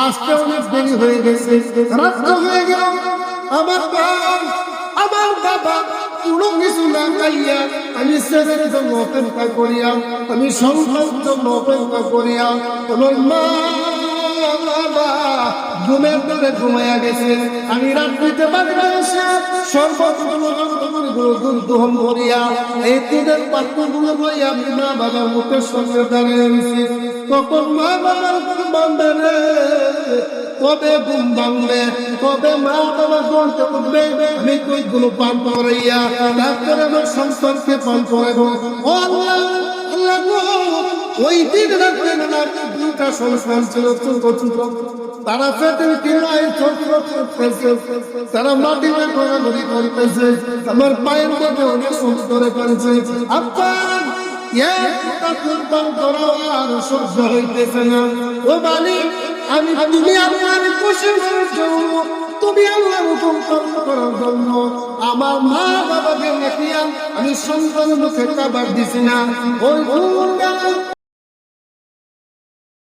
আসতে অনেক দেরি হয়ে গেছে, রাত্র হয়ে গেল। আমার বাবা কোনো কিছু না খাইয়া আমি ছেলের জন্য অপেক্ষা করিয়া, আমি সন্তানের জন্য অপেক্ষা করিয়া আমার মা বাবা ঘুমের ধরে ঘুমাইয়া গেছে। আমি রাত্রিতে বাড়িতে এসে সর্বগুলো দুধ দহন করিয়া এই দুধের পাত্রগুলো লইয়া আমি মা বাবার মুখের সঙ্গে দাঁড়িয়ে রয়েছি। তখন মা বাবার ঘুম ভাঙবে রে, কবে ঘুম ভাঙবে, কবে মা বাবা করতে উঠবে, আমি কইগুলো পান করাইয়া তারপরে আমার সন্তানকে পান করাবো। ও আল্লাহ, আল্লাহ গো, ওই দিন রাত্রে না দুটা সংসার ছিল ছোট ছোট, তারা পেটের কিনায় ছোট করতেছে, তারা মাটিতে ঘোরাঘুরি করতেছে, আমার পায়ের মধ্যে অনেক সুন্দর করেছে। আপনার আর সহ্য হইতেছে না। ও মালিক, আমি তুমি আপনার খুশি করার জন্য, তুমি আল্লাহ হুকুম করার জন্য আমার মা বাবাকে দেখিয়া আমি সন্তান মুখে খাবার দিছি না। ওই